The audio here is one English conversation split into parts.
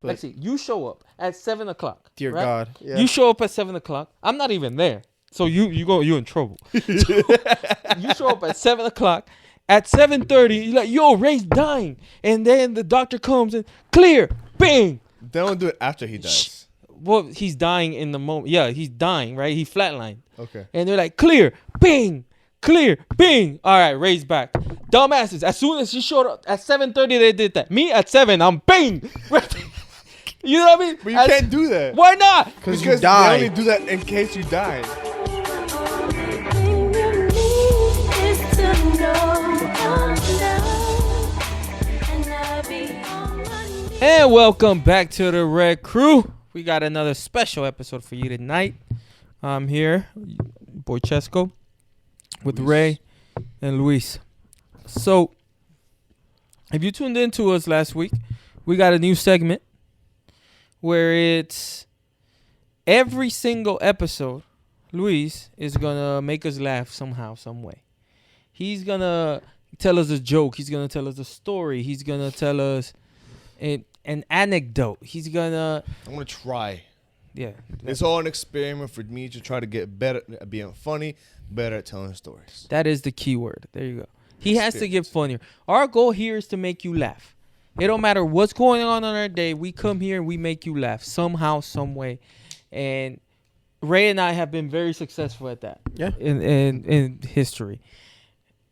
Let's see. You show up at 7 o'clock. Dear right? God. Yeah. You show up at 7 o'clock. I'm not even there. So you in trouble. So you show up at 7 o'clock. At 7:30, you're like, yo, Ray's dying. And then the doctor comes and clear. Bang. They don't do it after he dies. Well, he's dying in the moment. Yeah, he's dying, right? He flatlined. Okay. And they're like, clear. Bang. Clear. Bing. All right, Ray's back. Dumbasses. As soon as he showed up at 7:30, they did that. Me at 7, I'm bang. You know what I mean? But you can't do that. Why not? Because you die. They only do that in case you die. And welcome back to the Red Crew. We got another special episode for you tonight. I'm here, boy Chesco, with Luis. Ray and Luis. So, if you tuned in to us last week, we got a new segment where it's every single episode, Luis is going to make us laugh somehow, some way. He's going to tell us a joke. He's going to tell us a story. He's going to tell us an anecdote. I'm gonna try. Yeah. It's all an experiment for me to try to get better at being funny, better at telling stories. That is the key word. There you go. He has to get funnier. Our goal here is to make you laugh. It don't matter what's going on our day. We come here and we make you laugh somehow, some way. And Ray and I have been very successful at that. Yeah. In history.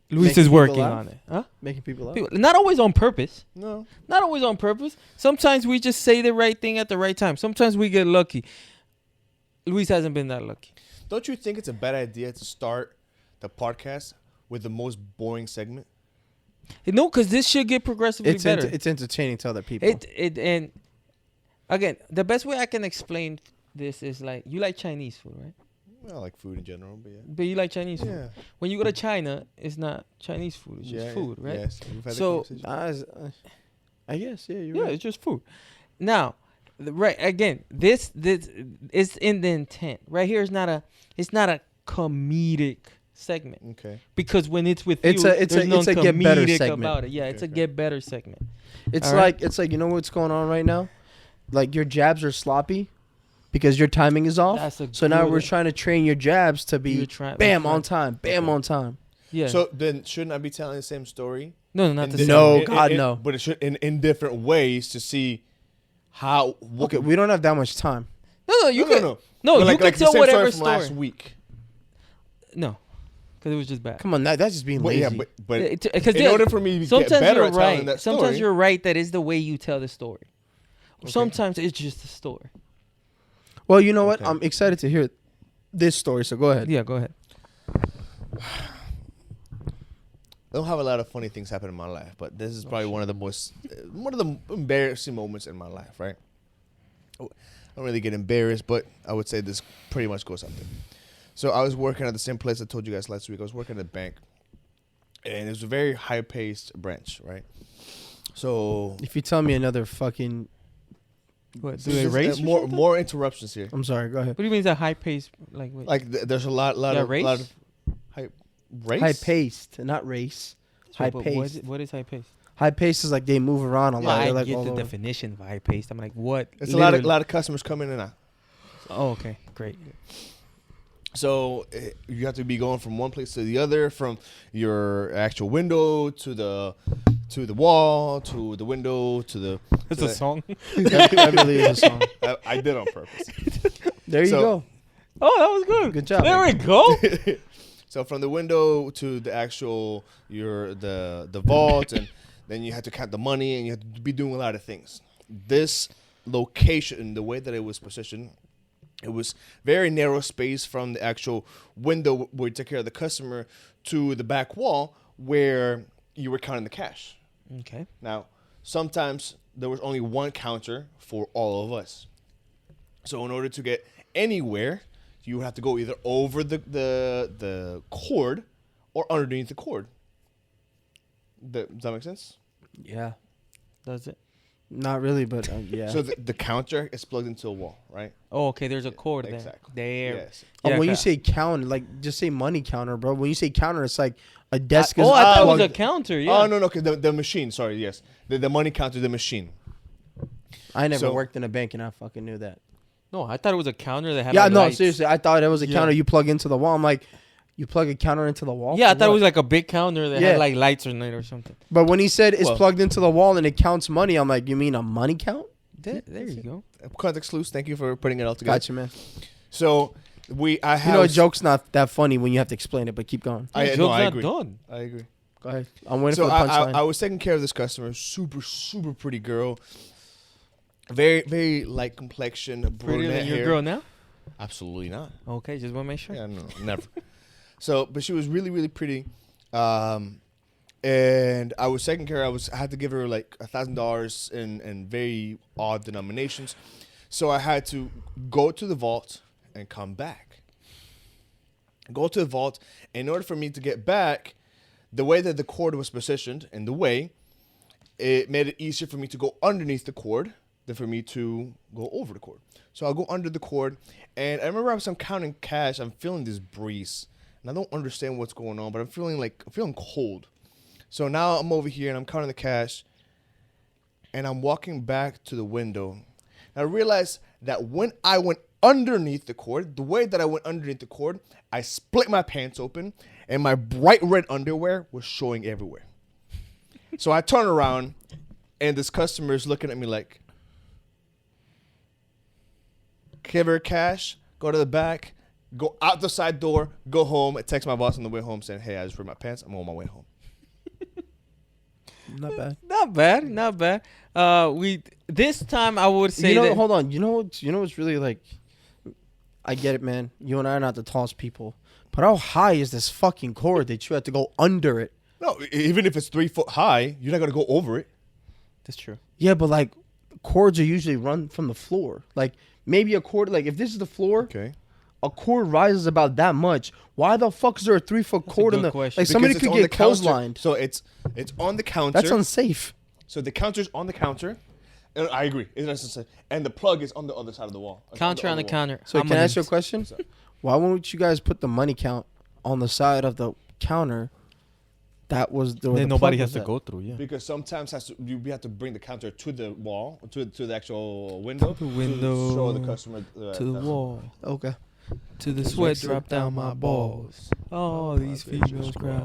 Luis Making is people working laugh? on it. Huh? Making people laugh. Not always on purpose. No. Not always on purpose. Sometimes we just say the right thing at the right time. Sometimes we get lucky. Luis hasn't been that lucky. Don't you think it's a bad idea to start the podcast with the most boring segment? No, because this should get progressively better. It's entertaining to other people. And again, the best way I can explain this is like, you like Chinese food, right? I like food in general, but yeah. But you like Chinese food. Yeah. When you go to China, it's not Chinese food. It's just food, right? Yes. We've had So, that conversation. I guess, yeah, you're Yeah, right. it's just food. Now, right again, this is in the intent. Right here is not a comedic segment. Okay. Because when it's with It's you, a there's no get better comedic segment. about it. Yeah, it's a Okay. get better segment. It's All like you know what's going on right now? Like your jabs are sloppy because your timing is off. That's a So now good- we're trying to train your jabs to be You're trying- bam that's on right. time, bam Okay. on time. Yeah. So then shouldn't I be telling the same story? no, not In the di- same. No, God, no. But it should in different ways to see how. Okay, we don't have that much time. No, you can. No. No, But you can the tell same whatever from last story. week. No, because it was just bad. Come on, that's just being Well, lazy. yeah, but Because in order for me to get sometimes better you're at telling right. that Sometimes story, you're right. That is the way you tell the story. Okay. Sometimes it's just a story. Well, you know what? Okay. I'm excited to hear this story. So go ahead. Yeah, go ahead. I don't have a lot of funny things happen in my life, but this is probably one of the embarrassing moments in my life, right? I don't really get embarrassed, but I would say this pretty much goes something. So I was working at the same place I told you guys last week. I was working at a bank, and it was a very high-paced branch, right? So If you tell me another fucking, What, do they race? more interruptions here. I'm sorry. Go ahead. What do you mean? Is that high pace? Like, wait. Like there's a lot Yeah, of race? race. High paced, not race. So, High but paced. what is high pace? High paced is like they move around a lot. I They're like get all the over. definition of high paced. I'm like, what? It's Literally. a lot of customers coming in and out. Oh, okay, great. So you have to be going from one place to the other, from your actual window to the wall to the window to the. It's to a the- song. That really is a song. I did on purpose. There you So- go. Oh, that was good. Good job. There we go. So from the window to the actual the vault, and then you had to count the money, and you had to be doing a lot of things. This location, the way that it was positioned, it was very narrow space from the actual window where you take care of the customer to the back wall where you were counting the cash. Okay. Now, sometimes there was only one counter for all of us. So in order to get anywhere, you would have to go either over the cord or underneath the cord. Does that make sense? Yeah. Does it? Not really, but yeah. So the counter is plugged into a wall, right? Oh, okay. There's a cord there. Exactly. There. Yes. Oh, Yeah, when you okay. say counter, like just say money counter, bro. When you say counter, it's like a desk is Oh, I thought it was plugged- a counter. Yeah. Oh, no, because the machine, sorry, yes. The money counter, the machine. I never So- worked in a bank and I fucking knew that. No, I thought it was a counter that had. Yeah, like, no, lights. seriously. I thought it was a Yeah. counter you plug into the wall. I'm like, you plug a counter into the wall? Yeah, I for thought it what? was like a big counter that Yeah. had like lights on it or something. But when he said it's Well- plugged into the wall and it counts money, I'm like, you mean a money count? There you go. Context clues. Thank you for putting it all together. Gotcha, man. So I have. You know, a joke's not that funny when you have to explain it, but keep going. I Joke's no, I not agree. done. I agree. Go ahead. I'm waiting So for the punchline. I was taking care of this customer, super pretty girl, very light complexion, Prettier brunette than your hair. girl now? Absolutely not. Okay, just want to make sure. Yeah, no, never. So, but she was really pretty, and I was taking care. I had to give her like $1,000 in very odd denominations, so I had to go to the vault and come back. Go to the vault. In order for me to get back, the way that the cord was positioned and the way, it made it easier for me to go underneath the cord than for me to go over the cord. So I'll go under the cord, and I remember I'm counting cash. I'm feeling this breeze, and I don't understand what's going on, but I'm feeling cold. So now I'm over here and I'm counting the cash, and I'm walking back to the window. And I realized that when I went underneath the cord, the way that I went underneath the cord, I split my pants open, and my bright red underwear was showing everywhere. So I turn around, and this customer is looking at me like, give her cash, go to the back, go out the side door, go home, and text my boss on the way home saying, hey, I just ripped my pants. I'm on my way home. Not bad. Not bad. This time I would say You know, that. hold on. You know what's really like. I get it, man. You and I are not the tallest people, but how high is this fucking cord that you had to go under it? No, even if it's 3 foot high, you're not going to go over it. That's true. Yeah, but like cords are usually run from the floor. Like maybe a cord. Like if this is the floor, Okay. a cord rises about that much. Why the fuck is there a 3 foot That's a cord in good the? question. Like somebody Because it's could on get the counter. clotheslined. So it's on the counter. That's unsafe. So the counter's on the counter. And I agree. It's necessary. And the plug is on the other side of the wall. It's Counter on the other wall. counter. So I'm can I gonna- ask you a question? Why won't you guys put the money count on the side of the counter? That was the. Then nobody has to go through. Yeah. Because sometimes we have to bring the counter to the wall, to the actual window. The window, To show the customer. To the wall. Okay. To the sweat drop down my balls. Oh, these females cry.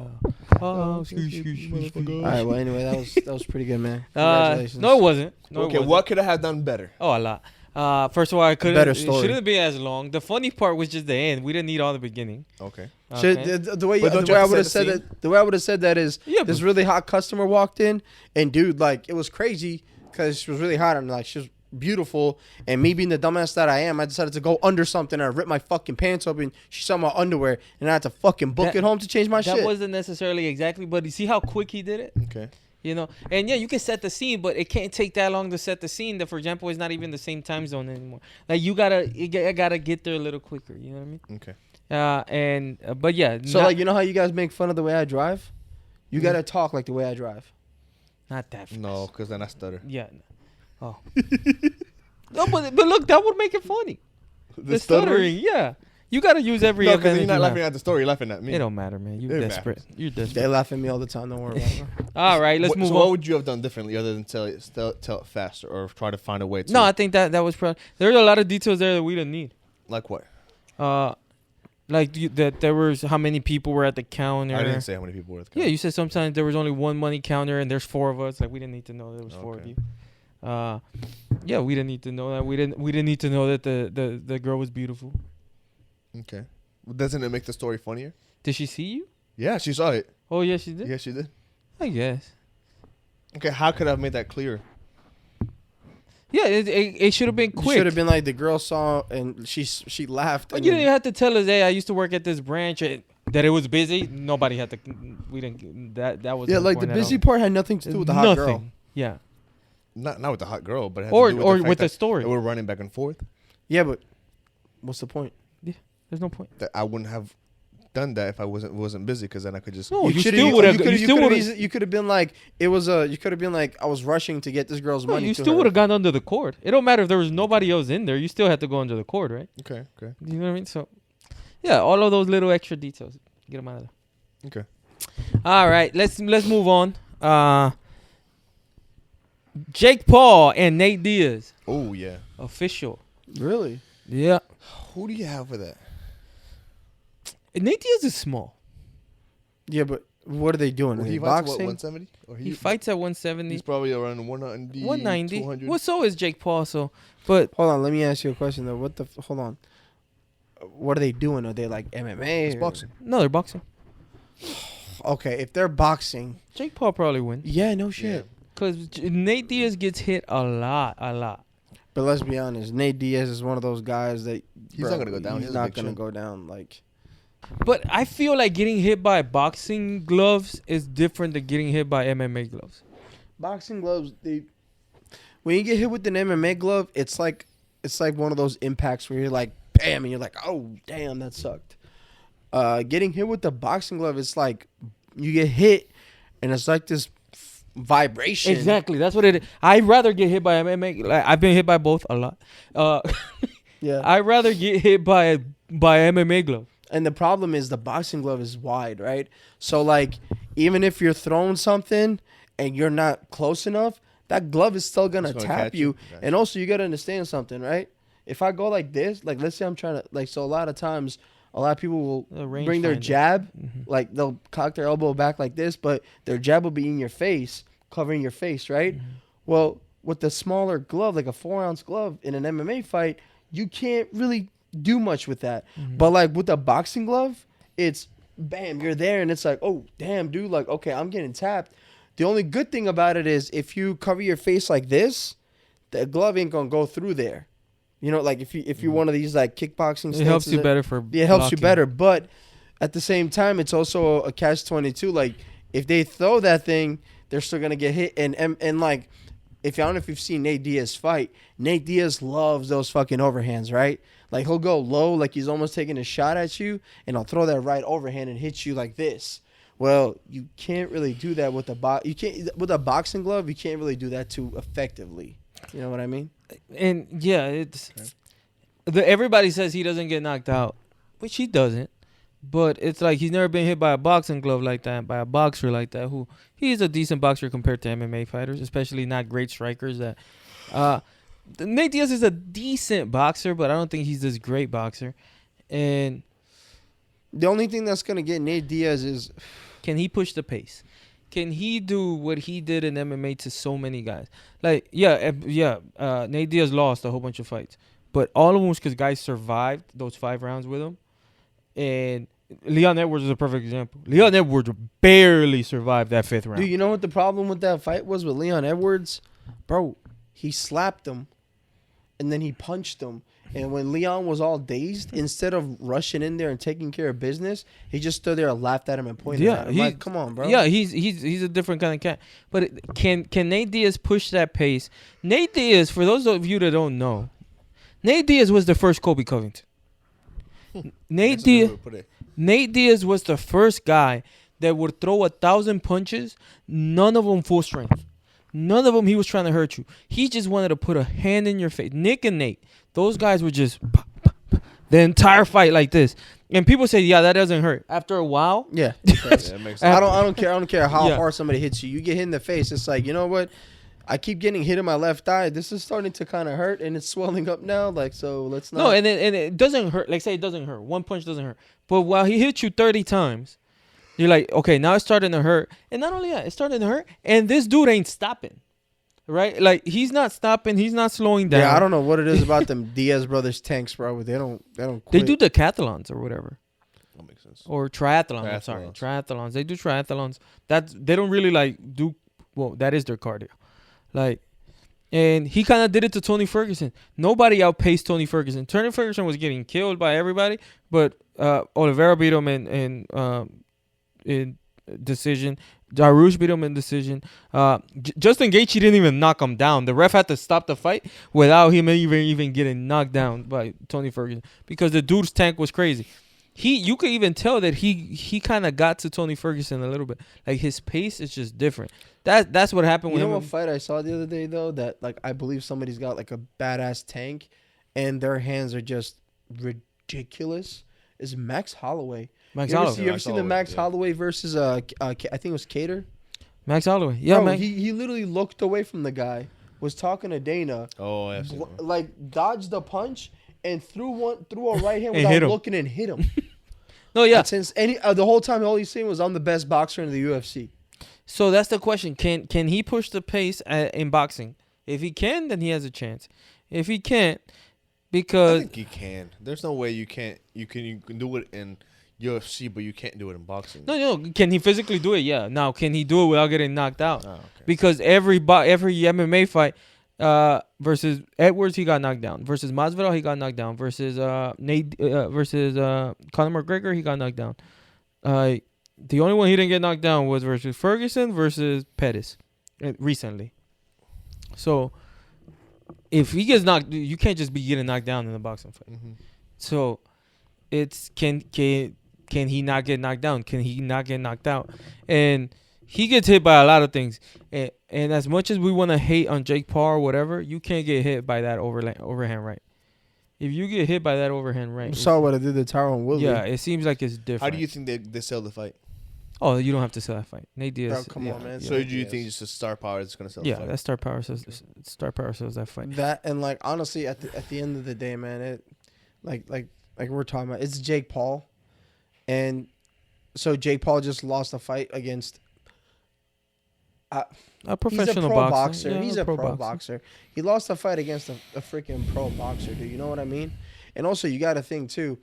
Oh, excuse. All right. Well, anyway, that was pretty good, man. Congratulations. No, it wasn't. No, it Okay, wasn't. what could I have done better? Oh, a lot. First of all, I couldn't. Better It story. shouldn't have been as long. The funny part was just the end. We didn't need all the beginning. Okay. Shit, Okay. the way But don't the you way I have to would have set said the that the way I would have said that is Yeah, this but- really hot customer walked in and dude like it was crazy because she was really hot and like she was beautiful and me being the dumbass that I am I decided to go under something and I ripped my fucking pants open. She saw my underwear and I had to fucking book That- it home to change my That shit. wasn't necessarily exactly, but you see how quick he did it? Okay. You know? And yeah, you can set the scene, but it can't take that long to set the scene that, for example, it's not even the same time zone anymore. Like, you gotta get there a little quicker. You know what I mean? Okay. But yeah. So not, like you know how you guys make fun of the way I drive? You gotta talk like the way I drive. Not that fast. No, because then I stutter. Yeah. Oh. No, but look, that would make it funny. The stuttering, yeah. You gotta use every No, because advantage you're not you laughing have. at the story, you're laughing at me. It don't matter, man. You're It desperate. matters. You're They desperate. laugh at me all the time. Don't worry about it. All right, let's move so on. what would you have done differently other than tell it faster or try to find a way to? No, I think that was there's a lot of details there that we didn't need. Like what? That there was how many people were at the counter. I didn't say how many people were at the Yeah, counter. you said sometimes there was only one money counter and there's 4 of us. Like we didn't need to know there was 4 of Okay. you. Yeah, we didn't need to know that. We didn't need to know that the girl was beautiful. Okay. Well, doesn't it make the story funnier? Did she see you? Yeah, she saw it. Oh yeah, she did. Yeah, she did. I guess. Okay, how could I have made that clear? Yeah, it should have been quick. Should have been like the girl saw and she laughed. But And you then- didn't have to tell us, hey, I used to work at this branch. That it was busy. Nobody had to. We didn't. That was yeah, like the busy part had nothing to do with the hot Nothing. girl. Yeah. Not with the hot girl, but it had Or to do with or the fact with the that story. they were running back and forth. Yeah, but what's the point? There's no point. That I wouldn't have done that if I wasn't busy, because then I could just. No, you should've- still would have. You could have been like it was a. You could have been like I was rushing to get this girl's money. You to still her. would have gone under the cord. It don't matter if there was nobody else in there. You still had to go under the cord, right? Okay. You know what I mean? So, yeah, all of those little extra details. Get them out of there. Okay. All right, let's move on. Jake Paul and Nate Diaz. Oh yeah. Official. Really? Yeah. Who do you have for that? Nate Diaz is small. Yeah, but what are they doing? Are Well, they he fights at, boxing? 170? Or He fights at 170. He's probably around 190. 190. 200. Well, so is Jake Paul. So, but Hold on, let me ask you a question though. Hold on. What are they doing? Are they like MMA? It's or- boxing. no, they're boxing. Okay, if they're boxing, Jake Paul probably wins yeah, no shit. because Nate Diaz gets hit a lot. But let's be honest, Nate Diaz is one of those guys that He's not gonna go down. He He's has a not big gonna chin. go down. Like, But I feel like getting hit by boxing gloves is different than getting hit by MMA gloves. boxing gloves, when you get hit with an MMA glove, it's like one of those impacts where you're like, bam, and you're like, oh damn, that sucked. Getting hit with the boxing glove, it's like you get hit, and it's like this vibration. Exactly, that's what it is. I'd rather get hit by MMA. Like, I've been hit by both a lot. Yeah. I'd rather get hit by MMA glove. And the problem is the boxing glove is wide, right? So like, even if you're throwing something and you're not close enough, that glove is still gonna It's gonna tap catch you. you. Gotcha. And also, you gotta understand something, right? If I go like this, like let's say I'm trying to like, so a lot of times, a lot of people will bring their rangefinder. jab, Mhm. like they'll cock their elbow back like this, but their jab will be in your face, covering your face, right? Well, with the smaller glove, like a 4-ounce glove in an MMA fight, you can't really do much with that. But like with a boxing glove, it's bam, you're there, and it's like, oh damn, dude, like okay, I'm getting tapped. The only good thing about it is if you cover your face like this, the glove ain't gonna go through there. You know, like if you're one of these like kickboxing, It helps stances you that- better for. Yeah, it helps you blocking. better, but at the same time, it's also a catch-22. Like if they throw that thing, they're still gonna get hit. And like, if I don't know if you've seen Nate Diaz fight, Nate Diaz loves those fucking overhands, right? Like he'll go low, like he's almost taking a shot at you, and he'll throw that right overhand and hit you like this. Well, you can't really do that with you can't with a boxing glove. You can't really do that too effectively. You know what I mean? And yeah, it's everybody says he doesn't get knocked out, which he doesn't. But it's like he's never been hit by a boxing glove like that, by a boxer like that. Who he is a decent boxer compared to MMA fighters, especially not great strikers. That Nate Diaz is a decent boxer, but I don't think he's this great boxer. And The only thing that's gonna get Nate Diaz is can he push the pace? Can he do what he did in MMA to so many guys? Like, Nate Diaz lost a whole bunch of fights, but all of them was because guys survived those 5 rounds with him. And Leon Edwards is a perfect example. Leon Edwards barely survived that 5th round. Dude, you know what the problem with that fight was with Leon Edwards? Bro, he slapped him, and then he punched him. And when Leon was all dazed, instead of rushing in there and taking care of business, he just stood there and laughed at him and pointed at him. Like, come on, bro. Yeah, he's a different kind of cat. But can Nate Diaz push that pace? Nate Diaz, for those of you that don't know, Nate Diaz was the first Kobe Covington. Nate Diaz was the first guy that would throw 1,000 punches, none of them full strength. None of them he was trying to hurt you. He just wanted to put a hand in your face. Nick and Nate, those guys would just the entire fight like this. And people say, yeah, that doesn't hurt. After a while, Yeah. Yeah, it makes sense. I don't care how Yeah. hard somebody hits you. You get hit in the face, it's like, you know what? I keep getting hit in my left eye. This is starting to kind of hurt, and it's swelling up now. Like, so let's not. no, and it doesn't hurt. Like, say it doesn't hurt. One punch doesn't hurt. But while he hits you 30 times, you're like, okay, now it's starting to hurt. And not only that, it's starting to hurt. And this dude ain't stopping. Right? Like, he's not stopping. He's not slowing down. Yeah, I don't know what it is about them Diaz brothers tanks, bro. But they don't They quit. do decathlons or whatever. That makes sense. Or triathlons. I'm sorry. Triathlons. Triathlons. They do triathlons. They don't really like do, well, that is their cardio. Like, and he kind of did it to Tony Ferguson. Nobody outpaced Tony Ferguson. Tony Ferguson was getting killed by everybody, but Oliveira beat him in decision. Darush beat him in decision. Justin Gaethje didn't even knock him down. The ref had to stop the fight without him even getting knocked down by Tony Ferguson because the dude's tank was crazy. You could even tell that he kind of got to Tony Ferguson a little bit. Like, his pace is just different. That's what happened You with know him. what fight I saw the other day though? That like I believe somebody's got like a badass tank, and their hands are just ridiculous. Is Max Holloway? Max You ever Holloway. see the Max Max Holloway, yeah. Holloway versus I think it was Cater? Max Holloway. Yeah, Bro, man. he literally looked away from the guy, was talking to Dana, Oh, I've seen that. like dodged the punch and threw a right hand And hit without him. looking and hit him. No, yeah. Since the whole time all he's saying was, "I'm the best boxer in the UFC." So that's the question. Can he push the pace in boxing? If he can, then he has a chance. If he can't, I because think you can. There's no way you can't. You can do it in UFC, but you can't do it in boxing. no, can he physically do it? Yeah. Now, can he do it without getting knocked out? Oh, okay. Because every MMA fight versus Edwards, he got knocked down. Versus Masvidal, he got knocked down. Versus Conor McGregor, he got knocked down. The only one he didn't get knocked down was versus Ferguson versus Pettis recently. So if he gets knocked, you can't just be getting knocked down in a boxing fight. Mm-hmm. So it's can he not get knocked down? Can he not get knocked out? And he gets hit by a lot of things. And as much as we want to hate on Jake Paul or whatever, you can't get hit by that overhand right. If you get hit by that overhand right, You saw what I did to Tyron Woodley. yeah, it seems like it's different. How do you think they sell the fight? Oh, you don't have to sell that fight. Nate Diaz. Bro, come on, man. So Yeah, do you yes. think it's just star power that's gonna sell the Yeah, fight? that Star Power sells that fight. That and like honestly, at the end of the day, man, it like we're talking about, it's Jake Paul, and so Jake Paul just lost a fight against. A professional He's a pro boxer. boxer. Yeah, He's a pro boxer. He lost a fight against a freaking pro boxer, dude. You know what I mean? And also, you got to think too.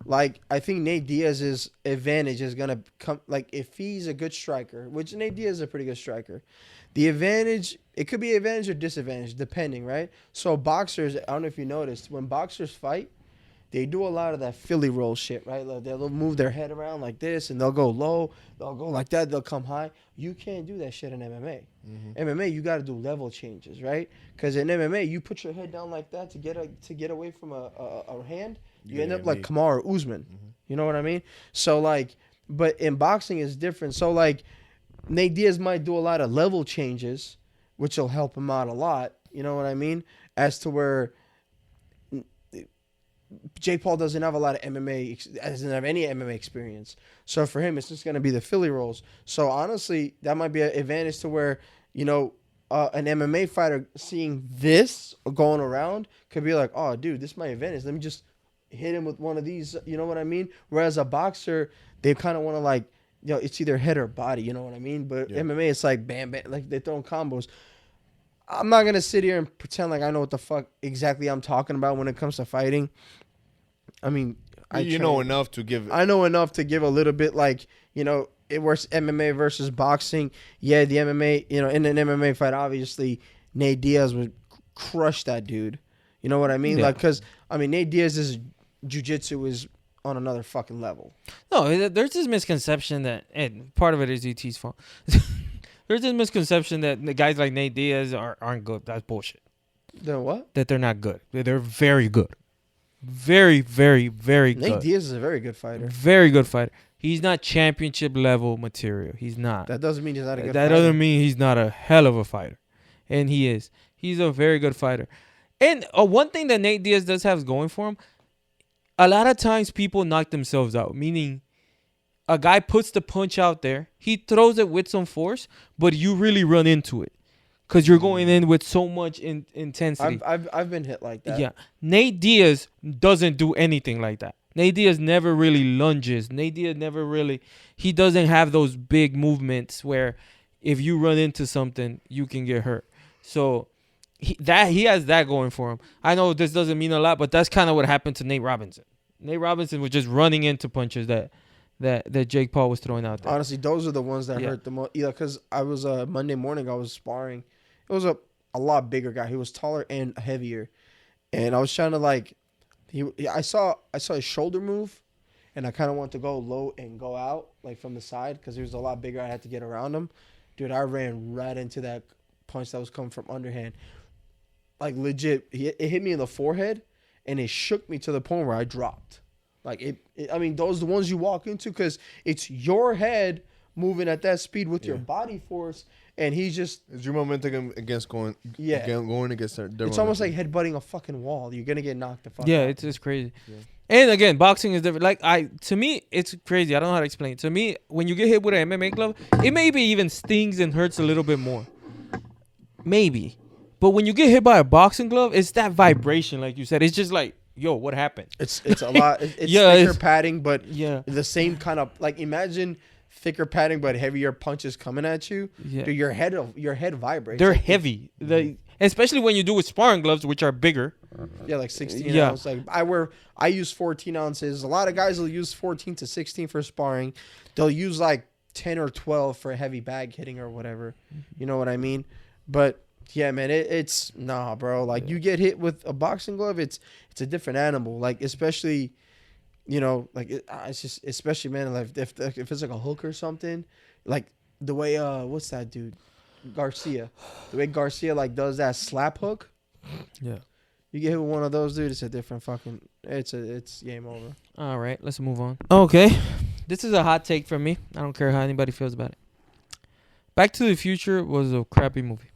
Like, I think Nate Diaz's advantage is gonna come. Like, if he's a good striker, which Nate Diaz is a pretty good striker, the advantage, it could be advantage or disadvantage depending, right? So boxers, I don't know if you noticed, when boxers fight, they do a lot of that Philly roll shit, right? Like they'll move their head around like this, and they'll go low, they'll go like that, they'll come high. You can't do that shit in MMA. MMA, you got to do level changes, right? Because in MMA, you put your head down like that to get away from a hand. You end up like Kamaru Usman. You know what I mean? So like, but in boxing it's different. So like, Nate Diaz might do a lot of level changes, which will help him out a lot. You know what I mean? As to where Jake Paul doesn't have a lot of MMA, doesn't have any MMA experience. So for him, it's just going to be the Philly rolls. So honestly, that might be an advantage to where, you know, an MMA fighter seeing this going around could be like, oh, dude, this is my advantage. Let me just hit him with one of these. You know what I mean? Whereas a boxer, they kind of want to like, you know, it's either head or body. You know what I mean? But Yeah. MMA, it's like bam, bam, like they're throwing combos. I'm not going to sit here and pretend like I know what the fuck exactly I'm talking about when it comes to fighting. I mean, You know enough to give. I know enough to give a little bit, like, you know, it works MMA versus boxing. Yeah, the MMA, you know, in an MMA fight, obviously, Nate Diaz would crush that dude. You know what I mean? Yeah. Like, because, I mean, Nate Diaz's jiu-jitsu is on another fucking level. No, there's this misconception that, and part of it is ET's fault. There's this misconception that the guys like Nate Diaz aren't good. That's bullshit. Then what? That they're not good. They're very good. Very, very, very Nate good. Diaz is a very good fighter. Very good fighter. He's not championship level material. He's not. That doesn't mean he's not a good That fighter. doesn't mean he's not a hell of a fighter. And he is. He's a very good fighter. And one thing that Nate Diaz does have going for him, a lot of times people knock themselves out, meaning a guy puts the punch out there, he throws it with some force, but you really run into it because you're going in with so much intensity. I've been hit like that. Yeah. Nate Diaz doesn't do anything like that. Nate Diaz never really lunges. Nate Diaz never really, he doesn't have those big movements where if you run into something, you can get hurt. So he has that going for him. I know this doesn't mean a lot, but that's kind of what happened to Nate Robinson. Nate Robinson was just running into punches that Jake Paul was throwing out there. Honestly, those are the ones that hurt the most. Yeah, because I was Monday morning, I was sparring. It was a lot bigger guy. He was taller and heavier, and I was trying to like, I saw his shoulder move, and I kind of wanted to go low and go out like from the side because he was a lot bigger. I had to get around him, dude. I ran right into that punch that was coming from underhand, like legit. It hit me in the forehead, and it shook me to the point where I dropped. Like I mean, those are the ones you walk into because it's your head moving at that speed with your body force, and he's just. Is your momentum against going? Yeah, going against their it's almost like headbutting a fucking wall. You're gonna get knocked the fuck out. It's crazy. Yeah. And again, boxing is different. To me, it's crazy. I don't know how to explain it. To me, when you get hit with an MMA glove, it maybe even stings and hurts a little bit more. Maybe. But when you get hit by a boxing glove, it's that vibration, like you said. It's just like, yo, what happened? It's a lot. It's Yeah, thicker it's- padding, but Yeah. the same kind of like imagine thicker padding but heavier punches coming at you. Yeah. Dude, your head vibrates. They're Like, heavy. Especially when you do with sparring gloves, which are bigger. yeah, like 16 Yeah. ounce. Like I use 14 ounces. A lot of guys will use 14 to 16 for sparring. They'll use like 10 or 12 for heavy bag hitting or whatever. You know what I mean? But yeah, man, it's nah, bro. Like you get hit with a boxing glove, it's a different animal. Like especially, you know, like it's just especially man, like if it's like a hook or something, like the way what's that dude, Garcia, the way Garcia like does that slap hook. Yeah. You get hit with one of those, dude. It's a different fucking. It's game over. All right, let's move on. Okay. This is a hot take from me. I don't care how anybody feels about it. Back to the Future was a crappy movie.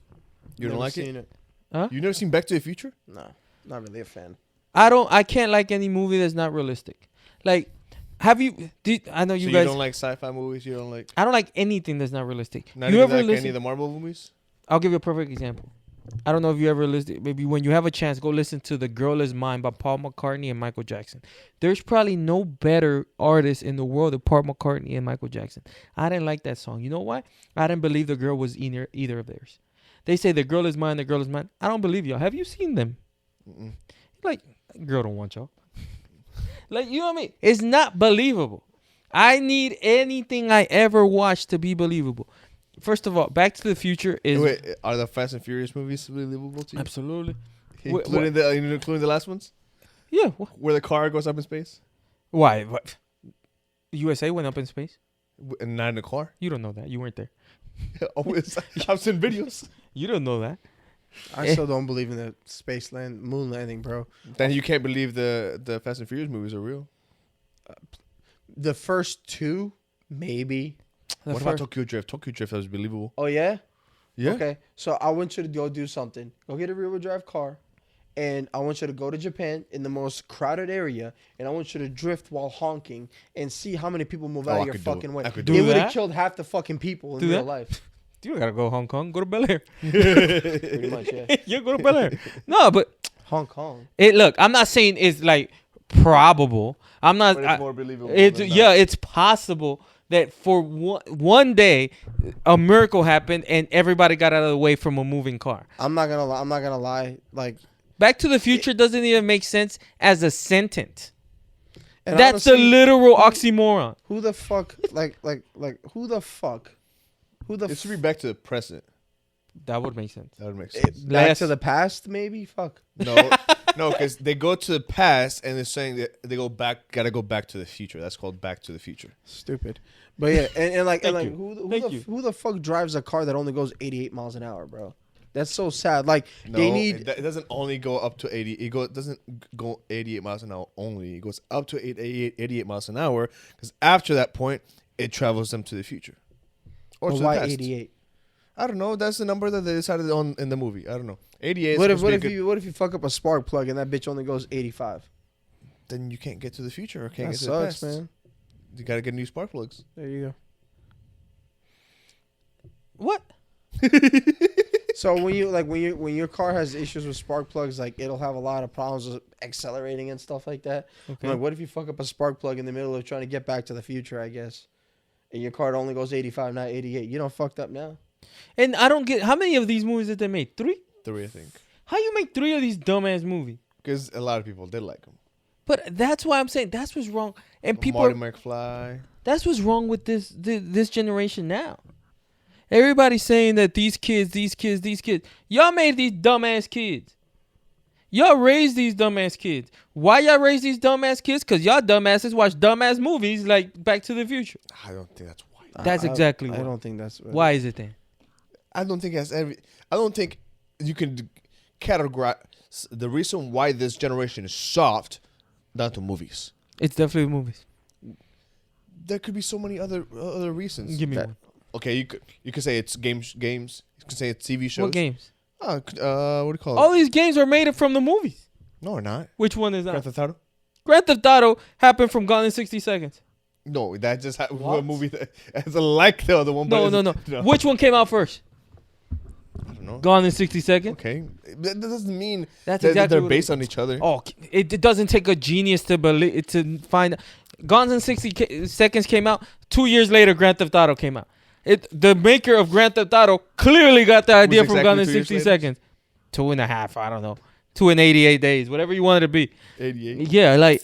You don't Never like seen it? Huh? You never seen Back to the Future? No, not really a fan. I can't like any movie that's not realistic. Like, I know you So guys. you don't like sci-fi movies? You don't like? I don't like anything that's not realistic. Not You even ever like listen? any of the Marvel movies? I'll give you a perfect example. I don't know if you ever listened. Maybe when you have a chance, go listen to "The Girl Is Mine" by Paul McCartney and Michael Jackson. There's probably no better artist in the world than Paul McCartney and Michael Jackson. I didn't like that song. You know why? I didn't believe the girl was either of theirs. They say the girl is mine, the girl is mine. I don't believe y'all. Have you seen them? Mm-mm. Like, girl don't want y'all. Like, you know what I mean? It's not believable. I need anything I ever watched to be believable. First of all, Back to the Future is Wait, are the Fast and Furious movies believable to you? absolutely. Including the last ones? Yeah. Where the car goes up in space? Why? What? USA went up in space? And not in the car? You don't know that. You weren't there. I've seen videos. You don't know that. I still don't believe in the moon landing, bro. Then you can't believe the Fast and Furious movies are real. The first two, maybe. What about Tokyo Drift? Tokyo Drift was believable. Oh yeah. Yeah. Okay, so I want you to go do something. Go get a rear-wheel drive car, and I want you to go to Japan in the most crowded area, and I want you to drift while honking and see how many people move out I of your could do fucking it. way. I could do It would that? have killed half the fucking people in Do real that? life. You gotta go Hong Kong. Go to Bel Air. Pretty much, yeah. You go to Bel Air. No, but Hong Kong. look, I'm not saying it's like probable. I'm not. But it's more believable. It's than yeah, that. it's possible that for one day a miracle happened and everybody got out of the way from a moving car. I'm not gonna lie. Like, Back to the Future doesn't even make sense as a sentence. and That's honestly, a literal oxymoron. who the fuck? Like, who the fuck? Who the It should be back to the present. That would make sense. That would make sense. back Last- to the past? Maybe. Fuck. No, because they go to the past and they're saying that they gotta go back to the future. That's called Back to the Future. Stupid. But yeah, and like Thank you. who the fuck drives a car that only goes 88 miles an hour, bro? That's so sad. Like they need. It doesn't only go up to 80. It doesn't go 88 miles an hour only. It goes up to 88 miles an hour because after that point, it travels them to the future. Or But to why the past. 88? I don't know. That's the number that they decided on in the movie. I don't know. 88. What is supposed to be a good- if you fuck up a spark plug and that bitch only goes 85? Then you can't get to the future or can't That get to the sucks, past. man. You gotta get new spark plugs. There you What? go. So when your car has issues with spark plugs, like it'll have a lot of problems with accelerating and stuff like that. Okay. Like, what if you fuck up a spark plug in the middle of trying to get back to the future? I guess, and your car only goes 85, not 88. You don't fucked up now. And I don't get how many of these movies did they make? 3? 3, I think. How you make 3 of these dumbass movies? Because a lot of people did like them. But that's why I'm saying that's what's wrong. And people Marty McFly. that's what's wrong with this generation now. Everybody's saying that these kids. Y'all made these dumbass kids. Y'all raised these dumbass kids. Why y'all raise these dumbass kids? Because y'all dumbasses watch dumbass movies like Back to the Future. I don't think that's why. That's exactly I why. don't think that's Why is it then? I don't think I don't think you can categorize the reason why this generation is soft down to movies. It's definitely movies. There could be so many other reasons. Give me that- one. Okay, you could say it's games. You could say it's TV shows. What games? What do you call it? All these games are made from the movies. No, they're not. Which one is Grand that? Theft Auto. Grand Theft Auto happened from Gone in 60 Seconds. No, that just What? a movie that has a like the other one. No, but no. Which one came out first? I don't know. Gone in 60 Seconds. Okay, that doesn't mean That's that exactly they're what based on each other. Oh, it doesn't take a genius to believe to find. Gone in 60 Seconds came out 2 years later. Grand Theft Auto came out. The maker of Grand Theft Auto clearly got the idea from exactly Gone in 2 years 60 later? Seconds. 2.5. I don't know. 288 days. Whatever you want it to be. 88. Yeah, like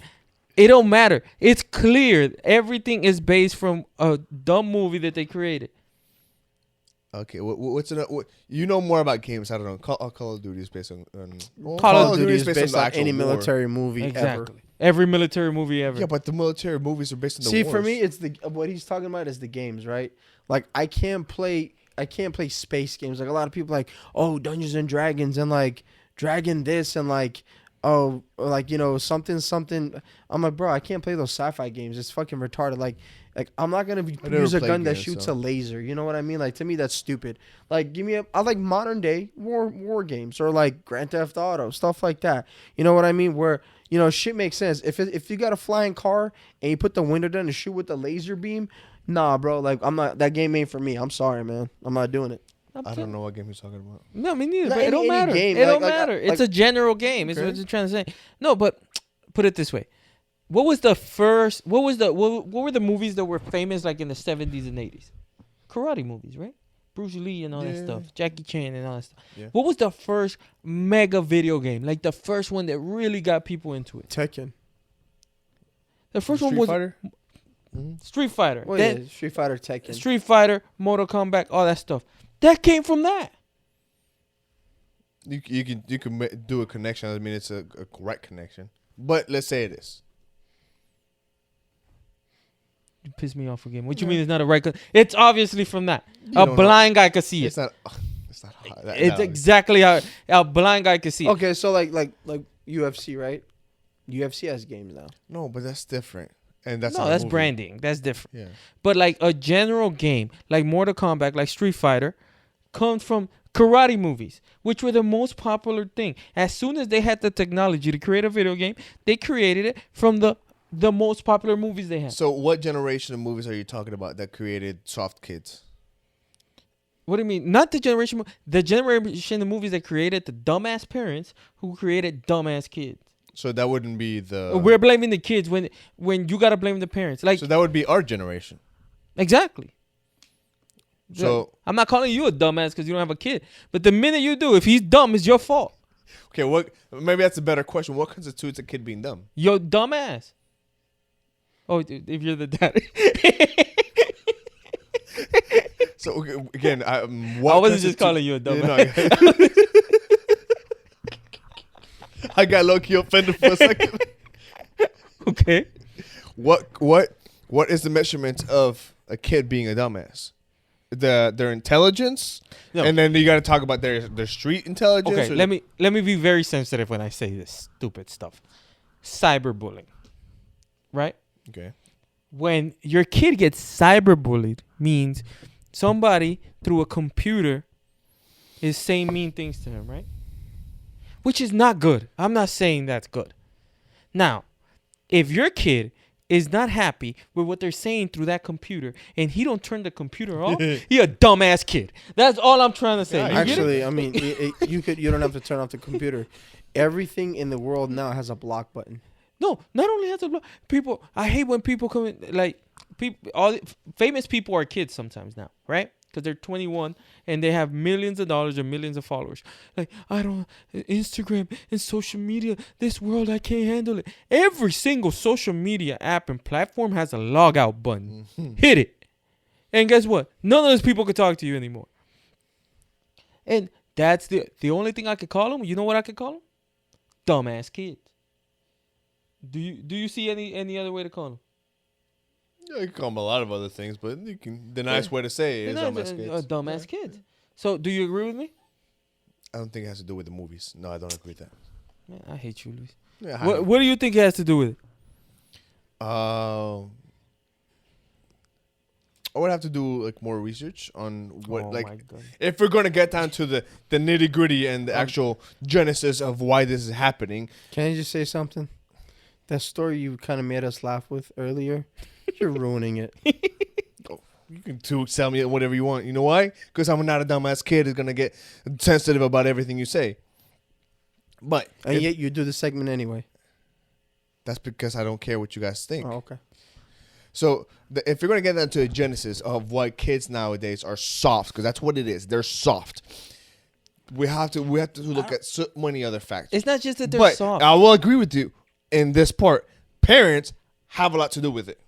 it don't matter. It's clear everything is based from a dumb movie that they created. Okay, what's you know more about games? I don't know. Call of Duty is based on Call of Duty is the based on actual any war. military movie ever. Exactly. Every military movie ever. Yeah, but the military movies are based on the See, wars. for me, it's what he's talking about is the games, right? Like I can't play space games. Like a lot of people like, oh, Dungeons and Dragons and like Dragon this and like, oh, like something. I'm like, bro, I can't play those sci-fi games. It's fucking retarded. Like I'm not gonna never use a played gun that games, shoots so. a laser. You know what I mean? Like to me, that's stupid. Like I like modern day war games or like Grand Theft Auto stuff like that. You know what I mean? Where shit makes sense. If you got a flying car and you put the window down and shoot with the laser beam, nah, bro. Like I'm not. That game ain't for me. I'm sorry, man. I'm not doing it. I don't know what game you're talking about. No, me neither. Not But it don't any matter. game, It like- don't like- matter. like- It's a general game. Is Okay. what you're trying to say. No, but put it this way: what was the first? What were the movies that were famous like in the 70s and 80s? Karate movies, right? Bruce Lee and all that Yeah. stuff. Jackie Chan and all that stuff. Yeah. What was the first mega video game? Like the first one that really got people into it. Tekken. The first Street one was Fighter. Street Fighter. Well, Then yeah, Street Fighter, Tekken. Street Fighter, Mortal Kombat, all that stuff. That came from that. You can do a connection. I mean, it's a correct connection. But let's say it is. You pissed me off again. What you mean it's not a right? It's obviously from that. You A don't know. blind guy could see It's it. not. It's not. That, It's no. exactly how a blind guy could see it. Okay, so like UFC, right? UFC has games now. No, but that's different. And that's No, not a that's movie. branding. That's different. Yeah. But like a general game, like Mortal Kombat, like Street Fighter, comes from karate movies, which were the most popular thing. As soon as they had the technology to create a video game, they created it from the most popular movies they had. So, what generation of movies are you talking about that created soft kids? What do you mean? Not the generation of movies that created the dumbass parents who created dumbass kids. So that wouldn't be the. We're blaming the kids when you gotta blame the parents. Like So that would be our generation. exactly. So I'm not calling you a dumbass because you don't have a kid. But the minute you do, if he's dumb, it's your fault. okay, what? Maybe that's a better question. What constitutes a kid being dumb? Yo, dumbass. Oh, if you're the daddy. So okay, again, I wasn't just calling you a dumbass. Yeah, no, I got low key offended for a second. Okay. What is the measurement of a kid being a dumbass? Their intelligence, No. and then you got to talk about their street intelligence. Okay. or- Let me be very sensitive when I say this stupid stuff. Cyberbullying. Right? Okay. When your kid gets cyberbullied means somebody through a computer is saying mean things to him, right? Which is not good. I'm not saying that's good. Now, if your kid is not happy with what they're saying through that computer and he don't turn the computer off, he a dumbass kid. That's all I'm trying to say. Yeah, You get it? Actually, I mean, you don't have to turn off the computer. Everything in the world now has a block button. No, not only has to block people. I hate when people come in, like people. Famous people are kids sometimes now, right? Because they're 21 and they have millions of dollars or millions of followers. Like I don't Instagram and social media. This world I can't handle it. Every single social media app and platform has a log out button. Hit it, and guess what? None of those people can talk to you anymore. And that's the only thing I could call them. You know what I could call them? Dumbass kids. Do you see any other way to call them? Yeah, you can call them a lot of other things, but the nice way to say it is dumbass kids. Dumbass kids. So, do you agree with me? I don't think it has to do with the movies. No, I don't agree with that. Man, I hate you, Luis. Yeah, What do you think it has to do with it? I would have to do like more research on what my like God. if we're gonna get down to the nitty gritty and the actual genesis of why this is happening. Can I just say something? That story you kind of made us laugh with earlier, you're ruining it. You can tell me whatever you want. You know why? Because I'm not a dumbass kid who's going to get sensitive about everything you say. But And yet you do the segment anyway. that's because I don't care what you guys think. Oh, okay. So if you're going to get into a genesis of why kids nowadays are soft, because that's what it is. They're soft. We have to look at so many other factors. It's not just that they're soft. I will agree with you in this part. Parents have a lot to do with it.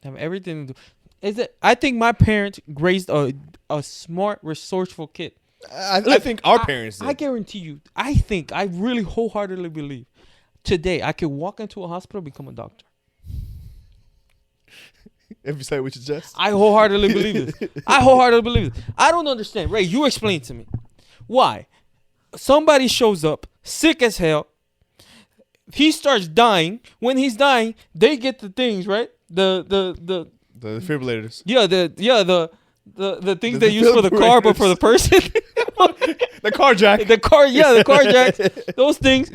They have everything to do. Is it? I think my parents raised a smart, resourceful kid. I think our parents did. I guarantee you. I really wholeheartedly believe today I could walk into a hospital, become a doctor. If you say what you just. I wholeheartedly believe this. I don't understand. Ray, you explain to me. Why? Somebody shows up, sick as hell. He starts dying. When he's dying, they get the things, right? The defibrillators. Yeah, the things they use for the car, but for the person. The car jack. The car jacks. Those things.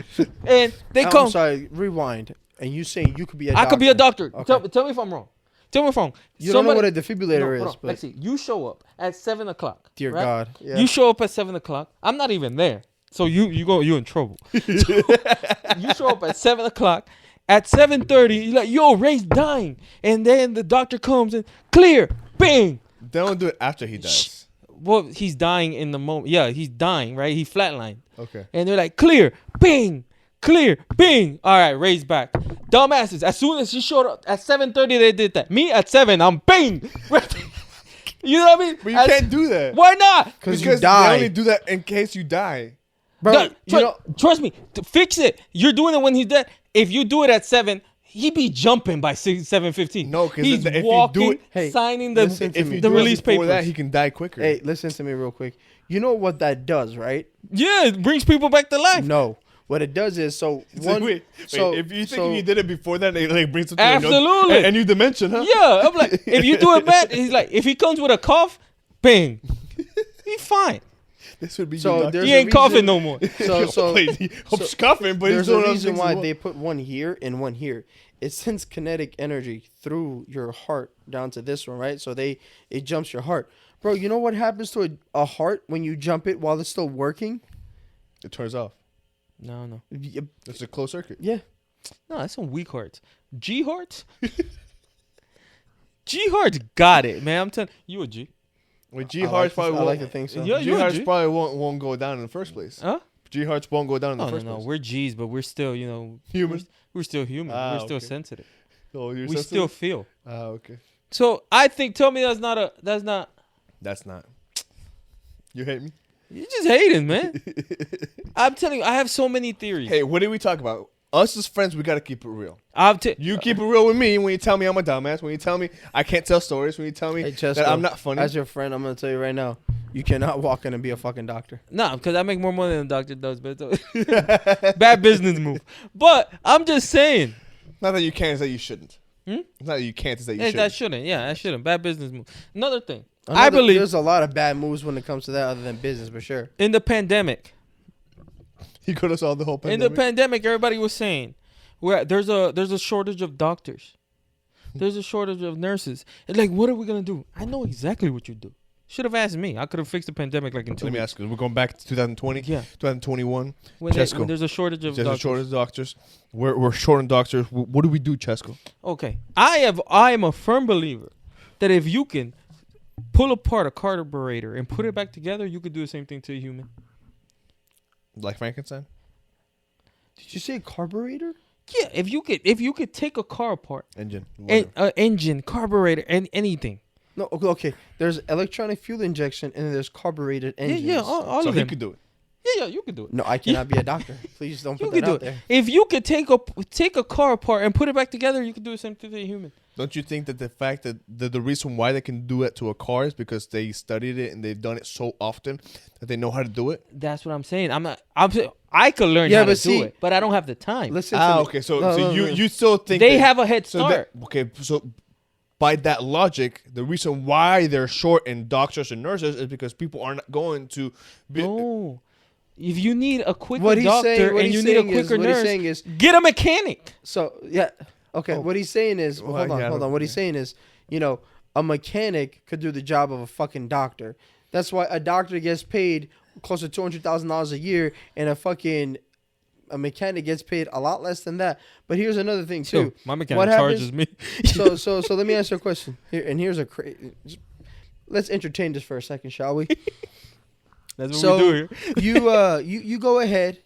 And they come. I'm sorry, rewind. And you saying you could be a doctor. I could be a doctor. Okay. Tell me if I'm wrong. You don't know what a defibrillator is, but let's see. You show up at 7:00. Dear right? God. Yeah. You show up at 7:00. I'm not even there. So you in trouble. So you show up at 7:00. At 7:30, you're like, yo, Ray's dying. And then the doctor comes and clear, bang. They don't do it after he dies. Well, he's dying in the moment. Yeah, he's dying, right? He flatlined. Okay. And they're like, clear, bang, clear, bang. All right, Ray's back. Dumbasses. As soon as he showed up at 7:30, they did that. Me at 7, I'm bang. You know what I mean? But you can't do that. Why not? Because you die. They only do that in case you die. Bro, Trust me. Fix it. You're doing it when he's dead. If you do it at 7, he be jumping by 7:15. No, because he's if walking, you do it, signing the release papers. That he can die quicker. Hey, listen to me real quick. You know what that does, right? Yeah, it brings people back to life. No. What it does is Wait, if you think you did it before that, it like brings it to absolutely a new dimension, huh? Yeah, I'm like, if you do it bad, he's like, if he comes with a cough, bang, he's fine. This would be he ain't coughing no more. He's coughing, but there's he's doing a reason why they put one here and one here. It sends kinetic energy through your heart down to this one, right? So it jumps your heart, bro. You know what happens to a heart when you jump it while it's still working? It turns off. No. It's a closed circuit. Yeah. No, that's some weak hearts. G hearts. G hearts got it, man. I'm telling you, a G. Well, G hearts probably won't. I like to think so. Yeah, G hearts probably won't go down in the first place. Huh? G hearts won't go down in the first No. place. We're G's, but we're still, Human. We're still human. We're still okay. sensitive. Oh, you're We sensitive? still feel. Okay. So I think. Tell me that's not. That's not. You hate me? You just hating, man. I'm telling you, I have so many theories. Hey, what did we talk about? Us as friends, we gotta keep it real. You keep it real with me when you tell me I'm a dumbass. When you tell me I can't tell stories. When you tell me that I'm not funny. As your friend, I'm gonna tell you right now, you cannot walk in and be a fucking doctor. No, because I make more money than the doctor does, but it's bad business move. But I'm just saying. Not that you can, it's that you shouldn't. It's not that you can't, it's that you shouldn't. That shouldn't. Yeah, I shouldn't. Bad business move. Another thing. I believe there's a lot of bad moves when it comes to that other than business, for sure. In the pandemic. He could have solved the whole pandemic. In the pandemic, everybody was saying, there's a shortage of doctors. There's a shortage of nurses. And like, what are we going to do? I know exactly what you do. Should have asked me. I could have fixed the pandemic like in 2 Let me ask you. We're going back to 2020, Yeah. 2021. When Chesco. there's a shortage of There's doctors. a shortage of doctors. We're short on doctors. What do we do, Chesco? Okay. I am a firm believer that if you can pull apart a carburetor and put it back together, you could do the same thing to a human. Like Frankenstein? Did you say carburetor? Yeah, if you could take a car apart, Engine. engine, carburetor, and anything. No, okay. There's electronic fuel injection and then there's carbureted engines. Yeah, all so of he them. could do it. Yeah, you could do it. No, I cannot be a doctor. Please don't You put could that do out it. there. If you could take a car apart and put it back together, you could do the same thing to a human. Don't you think that the fact that the reason why they can do it to a car is because they studied it and they've done it so often that they know how to do it? That's what I'm saying. I could learn how to do it, but I don't have the time. Listen to me. Okay. So you still think They that, have a head so start. so by that logic, the reason why they're short in doctors and nurses is because people are not going to be. No. if you need a quicker What he's doctor saying- what and he's you need a saying is- quicker what he's nurse, saying is- get a mechanic. So yeah, okay. Oh. What he's saying is, Well, hold on, yeah, I hold don't- on. What he's saying is, you know, a mechanic could do the job of a fucking doctor. That's why a doctor gets paid close to $200,000 a year, and a mechanic gets paid a lot less than that. But here's another thing too. My mechanic What charges me. So let me ask you a question. Here's a let's entertain this for a second, shall we? That's what So we do here. you go ahead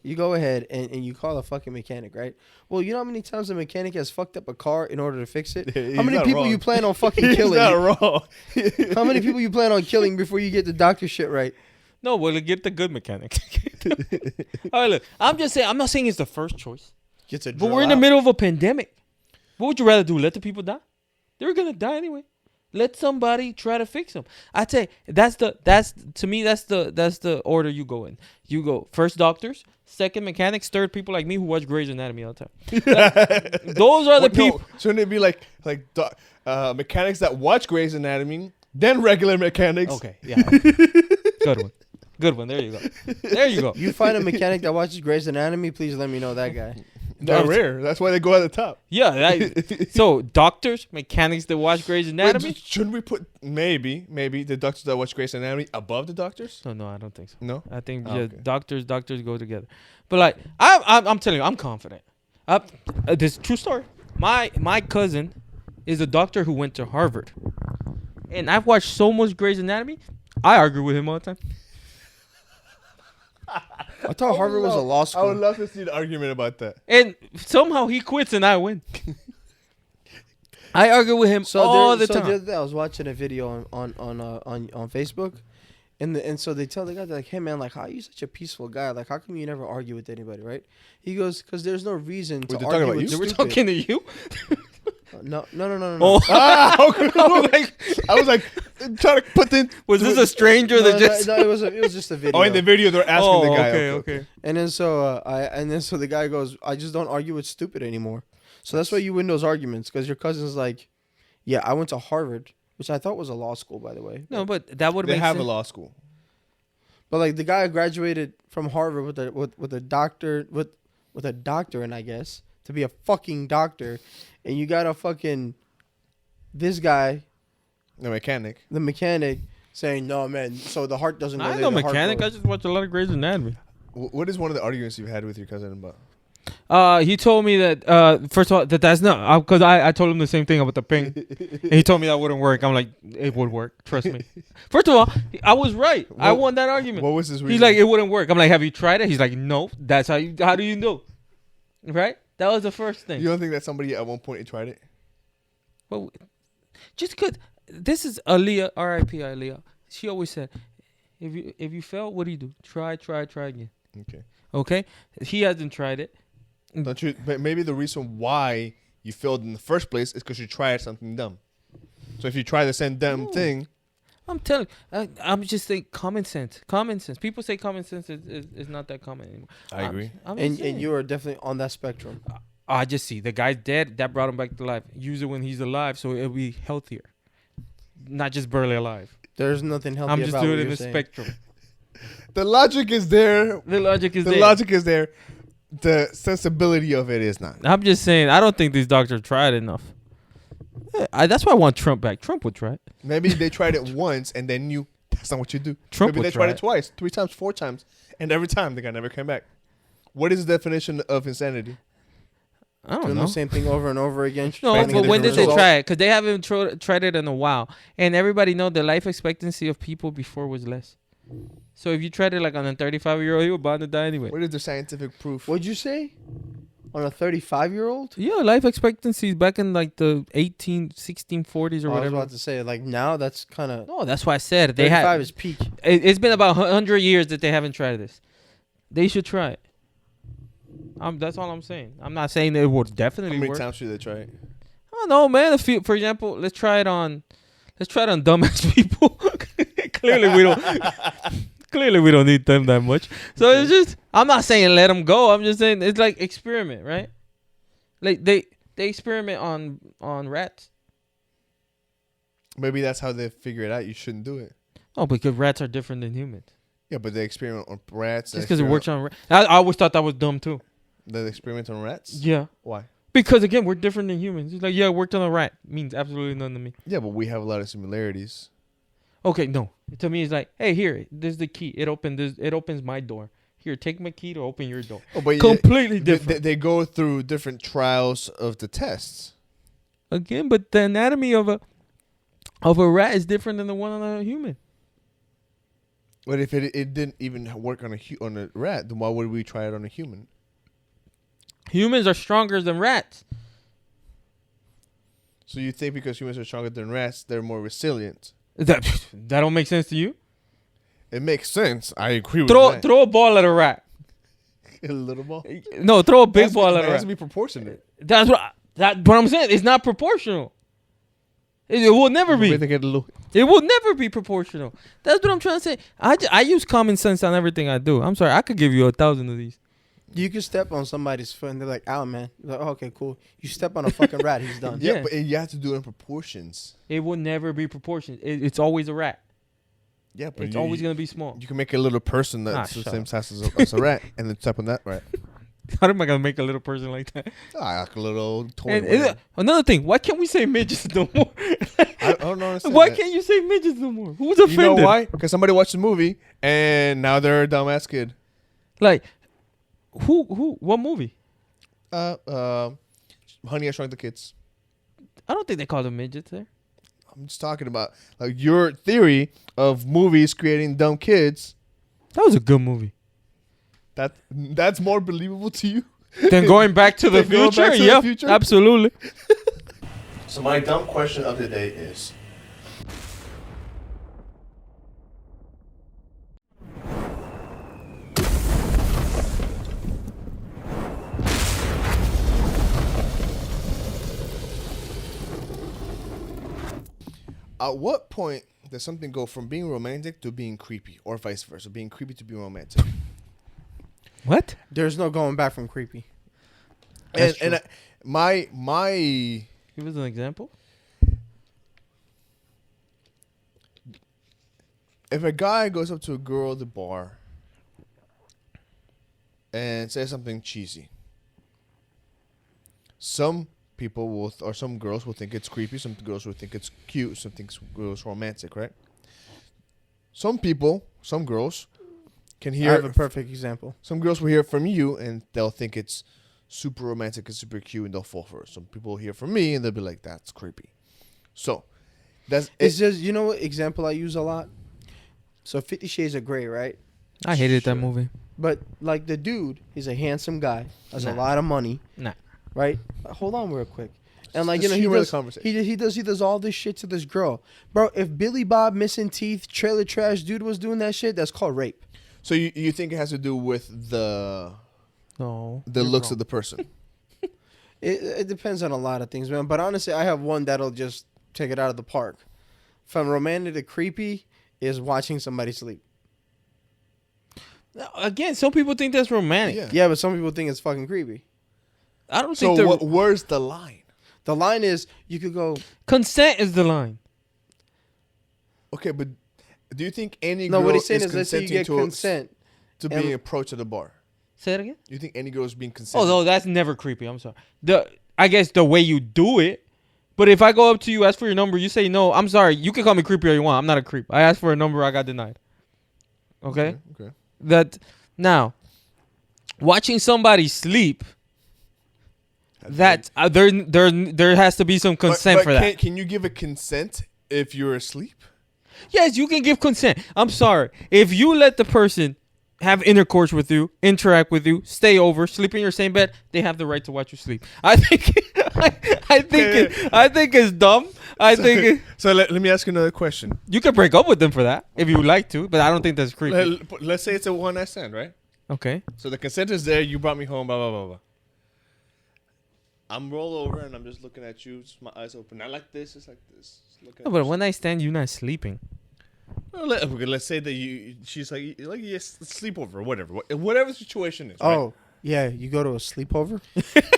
and you call a fucking mechanic, right? Well, you know how many times a mechanic has fucked up a car in order to fix it? He's How many not people wrong. you plan on fucking He's killing? not wrong. How many people you plan on killing before you get the doctor shit right? No, well, get the good mechanic. All right, look. I'm just saying. I'm not saying it's the first choice, Gets a but we're in the middle of a pandemic. What would you rather do? Let the people die? They're gonna die anyway. Let somebody try to fix them. I tell you, that's the order you go in. You go first doctors, second mechanics, third people like me who watch Grey's Anatomy all the time. Those are the people. No, shouldn't it be like mechanics that watch Grey's Anatomy, then regular mechanics? Okay, yeah. Good one. There you go. You find a mechanic that watches Grey's Anatomy, please let me know that guy. They're rare. That's why they go at the top. Yeah. So doctors, mechanics that watch Grey's Anatomy. Wait, shouldn't we put maybe the doctors that watch Grey's Anatomy above the doctors? No, I don't think so. No. I think Oh, okay. doctors go together. But like I'm telling you, I'm confident. This is true story. My cousin is a doctor who went to Harvard, and I've watched so much Grey's Anatomy. I argue with him all the time. I thought Harvard was a law I would school. love to see the argument about that. And somehow he quits and I win. I argue with him all the time. The other day I was watching a video on Facebook, and so they tell the guy, they're like, hey man, like, how are you such a peaceful guy? Like, how come you never argue with anybody, right? He goes, because there's no reason to they're argue talking with about you? We're stupid. talking to you. No. Oh, I was like trying to put the. was this a stranger that just? No, it was just a video. Oh, in the video they're asking the guy. Okay. And then so the guy goes, I just don't argue with stupid anymore. So that's why you win those arguments, because your cousin's like, yeah, I went to Harvard, which I thought was a law school, by the way. No, but that would They make have sense. a law school. But like the guy graduated from Harvard with a doctorate, I guess, to be a fucking doctor, and you got a fucking this guy, The mechanic. the mechanic, saying, no man, so the heart doesn't go I there, know the heart mechanic. I goes." just watch a lot of Grey's Anatomy. What is one of the arguments you've had with your cousin about? He told me that first of all that's not because I told him the same thing about the ping. And he told me that wouldn't work. I'm like, it would work. Trust me. First of all, I was right. I won that argument. What was his reason? He's like, it wouldn't work. I'm like, have you tried it? He's like, no. That's how do you know? Right? That was the first thing. You don't think that somebody at one point tried it? Well, just because this is Aaliyah, R.I.P. Aaliyah. She always said, if you fail, what do you do? Try again. Okay. Okay? He hasn't tried it. Don't you? But maybe the reason why you failed in the first place is because you tried something dumb. So if you try the same dumb thing, I'm telling you, I'm just saying common sense. Common sense. People say common sense is not that common anymore. I agree. I'm just saying. And you are definitely on that spectrum. I just see the guy's dead. That brought him back to life. Use it when he's alive, so it'll be healthier, not just barely alive. There's nothing healthy I'm just about doing what it in you're the saying. spectrum. The logic is there. The logic is The there. logic is there. The sensibility of it is not. I'm just saying. I don't think these doctors tried enough. That's why I want Trump back. Trump would try it. Maybe they tried it once and then knew that's not what you do. Trump Maybe would they tried try it twice, 3 times, 4 times, and every time the guy never came back. What is the definition of insanity? I don't Doing know. the same thing over and over again. No, finding a but when did different they result. try it? Because they haven't tried it in a while, and everybody know the life expectancy of people before was less. So if you tried it like on a 35-year-old, he was bound to die anyway. What is the scientific proof? What'd you say? On a 35-year-old? Yeah, life expectancies back in like the 1640s or I was whatever. about to say, like, now that's kind of... No, that's why I said they 35 had. is peak. It's been about 100 years that they haven't tried this. They should try it. That's all I'm saying. I'm not saying that it would How definitely many work. times should they try it? I don't know, man. For example, let's try it on dumbass people. Clearly we don't need them that much. So it's just, I'm not saying let them go. I'm just saying it's like experiment, right? Like they experiment on rats. Maybe that's how they figure it out. You shouldn't do it. Oh, because rats are different than humans. Yeah, but they experiment on rats. Just because it works on rats. I always thought that was dumb too. They experiment on rats? Yeah. Why? Because again, we're different than humans. It's like, yeah, it worked on a rat. Means absolutely nothing to me. Yeah, but we have a lot of similarities. Okay, no. To me, it's like, hey, here, this is the key. It opens my door. Here, take my key to open your door. Oh, but completely different. They go through different trials of the tests. Again, but the anatomy of a rat is different than the one on a human. But if it didn't even work on a rat, then why would we try it on a human? Humans are stronger than rats. So you think because humans are stronger than rats, they're more resilient? That don't make sense to you? It makes sense. I agree with that. Throw a ball at a rat. A little ball? No, throw a big ball at a It has rat. to be proportionate. That's what I'm saying. It's not proportional. It will never be. It will never be proportional. That's what I'm trying to say. I use common sense on everything I do. I'm sorry. I could give you 1,000 of these. You could step on somebody's foot and they're like, ow, man. You're like, oh, okay, cool. You step on a fucking rat, he's done. Yeah, Yeah. but you have to do it in proportions. It will never be proportional. It's always a rat. Yeah, but It's always going to be small. You can make a little person that's the shut same up. size as a rat and then step on that rat. How am I going to make a little person like that? Like a little toy. And another thing, why can't we say midgets no more? I don't understand Why that. can't you say midgets no more? Who's offended? You know why? Because somebody watched the movie and now they're a dumbass kid. Like, what movie? Honey, I Shrunk the Kids. I don't think they call them midgets there. I'm just talking about like your theory of movies creating dumb kids. That was a good movie. That's more believable to you Then going back to the Then going future, back to the yeah, future? absolutely. So my dumb question of the day is: at what point does something go from being romantic to being creepy, or vice versa, being creepy to being romantic? What? There's no going back from creepy. And my Give us an example. if a guy goes up to a girl at the bar and says something cheesy, some people will, or some girls will think it's creepy. Some girls will think it's cute. Some girls romantic, right? Some people, some girls can I hear. have a perfect example. Some girls will hear it from you and they'll think it's super romantic and super cute and they'll fall for it. Some people will hear from me and they'll be like, "That's creepy." So that's It's just, you know what example I use a lot? So 50 Shades of Grey, right? I hated Sure. that movie. But like the dude, he's a handsome guy, has a Nah. lot of money, Nah. right? Hold on real quick. And like, Just you know, humor the he conversation. does he does all this shit to this girl. Bro, if Billy Bob missing teeth, trailer trash dude was doing that shit, that's called rape. So you think it has to do with the No. looks of the person? It depends on a lot of things, man. But honestly, I have one that'll just take it out of the park. From romantic to creepy is watching somebody sleep. Again, some people think that's romantic. Yeah. Yeah, but some people think it's fucking creepy. I don't So think where's the line? The line is you could go, consent is the line. Okay, but do you think any no, girl what he's saying is is let's say you consenting get to consent. to and- being approached at a bar? Say it again. Do you think any girl is being Oh, consenting? no, that's never creepy. I'm sorry. I guess the way you do it. But if I go up to you, ask for your number, you say no, I'm sorry. You can call me creepy all you want. I'm not a creep. I asked for a number, I got denied. Okay? Okay. That now, watching somebody sleep, that there has to be some consent but for that. Can you give a consent if you're asleep? Yes, you can give consent. I'm sorry. If you let the person have intercourse with you, interact with you, stay over, sleep in your same bed, they have the right to watch you sleep. I think I think it's dumb. So let me ask you another question. You can break up with them for that if you would like to, but I don't think that's creepy. Let's say it's a one night stand, right? Okay. So the consent is there. You brought me home. Blah blah blah blah. I'm roll over and I'm just looking at you, just my eyes open. Not like this. It's like this. Just looking No, at but you. when I stand, you're not sleeping. Well, let's say that she's like yes, sleepover or whatever the situation is. Right? Oh, yeah, you go to a sleepover?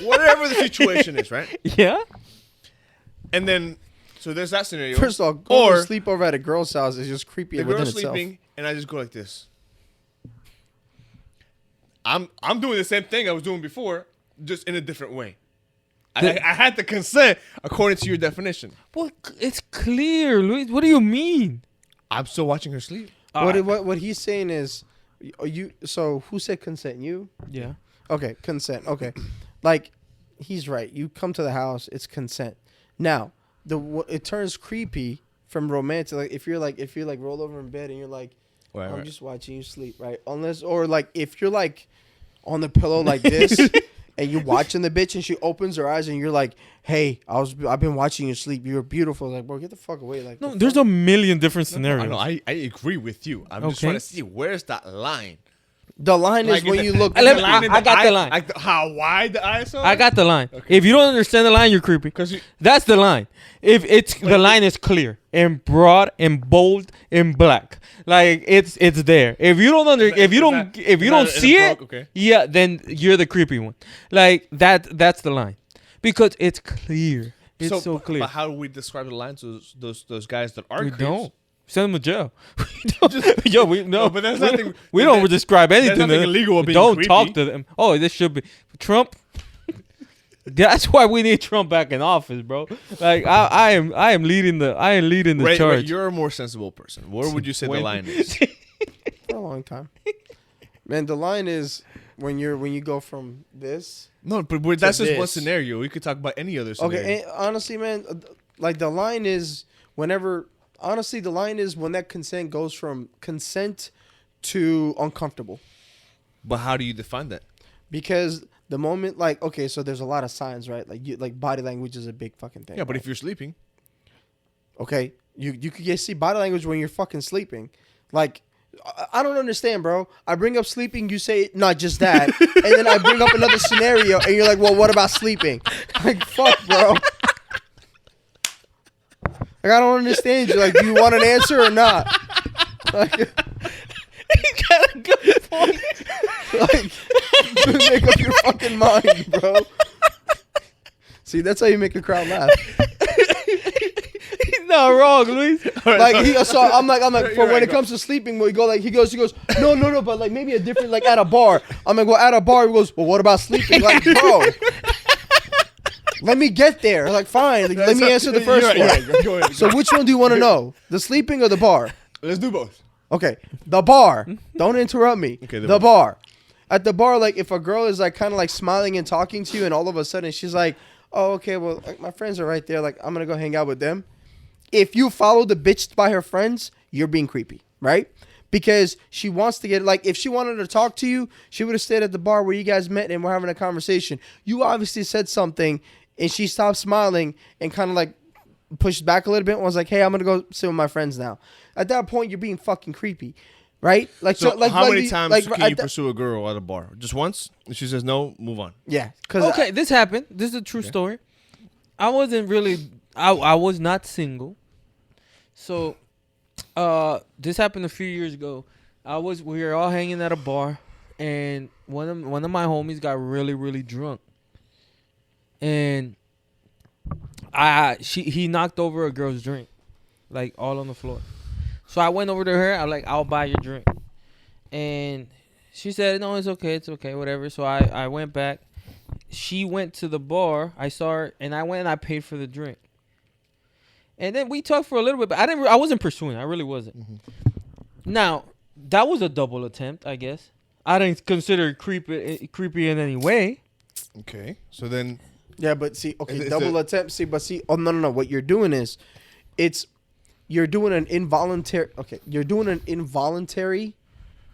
Whatever the situation is, right? Yeah. And then, so there's that scenario. First of all, going to Or- a sleepover at a girl's house is just creepy The within girl's itself. sleeping, and I just go like this. I'm doing the same thing I was doing before, just in a different way. I had to consent according to your definition. Well, it's clear, Luis. What do you mean? I'm still watching her sleep. What he's saying is, So who said consent? You? Yeah. Okay, consent. Okay, like he's right. You come to the house, it's consent. Now it turns creepy from romantic. Like if you're like roll over in bed and you're like, I'm just watching you sleep, right? Unless or like if you're like on the pillow like this. And you watching the bitch, and she opens her eyes, and you're like, "Hey, I've been watching you sleep. You're beautiful." Like, bro, get the fuck away. Like, no, there's a million different scenarios. I agree with you. I'm just trying to see where's that line. The line is when you look. I got the line. Like how wide the eyes are. I got the line. Okay. If you don't understand the line, you're creepy. That's the line. If it's the line is clear and broad and bold and black, like it's there. If you don't see it, okay. Yeah, then you're the creepy one. Like that's the line, because it's clear. It's so clear. But how do we describe the line to those guys that are? We creeps? don't. Send them to jail. But there's nothing. We don't describe anything. There's nothing illegal about being Don't creepy. talk to them. Oh, this should be Trump. That's why we need Trump back in office, bro. Like I am leading the charge. Right, you're a more sensible person. Where would you say the line is? For a long time, man. The line is when you go from this. No, but that's just one scenario. We could talk about any other scenario. Okay, and honestly, man, like the line is whenever. Honestly, the line is when that consent goes from consent to uncomfortable. But how do you define that? Because the moment, like, okay, so there's a lot of signs, right? Like body language is a big fucking thing. Yeah, but right? if you're sleeping. Okay, you could see body language when you're fucking sleeping. Like, I don't understand, bro. I bring up sleeping, you say not just that. And then I bring up another scenario, and you're like, well, what about sleeping? Like, fuck, bro. Like, I don't understand you. Like, do you want an answer or not? Like, He got a good point. Like, make up your fucking mind, bro. See, that's how you make the crowd laugh. He's not wrong, Luis. Like I'm like, for when it comes to sleeping, we go like he goes, no, but like maybe a different like at a bar. I'm like, well, at a bar, he goes, well, what about sleeping? Like, bro. Let me get there. Like, fine. Like, let me answer the first one. Go ahead. So which one do you want to know? The sleeping or the bar? Let's do both. Okay. The bar. Don't interrupt me. Okay, the bar. At the bar, like, if a girl is, like, kind of, like, smiling and talking to you, and all of a sudden she's like, oh, okay, well, like, my friends are right there. Like, I'm going to go hang out with them. If you follow the bitch by her friends, you're being creepy, right? Because she wants to get, like, if she wanted to talk to you, she would have stayed at the bar where you guys met and were having a conversation. You obviously said something, and she stopped smiling and kind of, like, pushed back a little bit and was like, hey, I'm going to go sit with my friends now. At that point, you're being fucking creepy, right? Like, so like, how many times can you pursue a girl at a bar? Just once? If she says no, move on. Yeah. Okay, this happened. This is a true story. I wasn't really, I was not single. So, this happened a few years ago. We were all hanging at a bar, and one of my homies got really, really drunk. And he knocked over a girl's drink, like all on the floor. So I went over to her. I'm like, I'll buy your drink. And she said, no, it's okay, whatever. So I went back. She went to the bar. I saw her, and I went and I paid for the drink. And then we talked for a little bit, but I wasn't pursuing. I really wasn't. Mm-hmm. Now, that was a double attempt, I guess. I didn't consider it creepy in any way. Okay. So then... Yeah, but see, okay, double attempt. See, oh, no. What you're doing is, you're doing an involuntary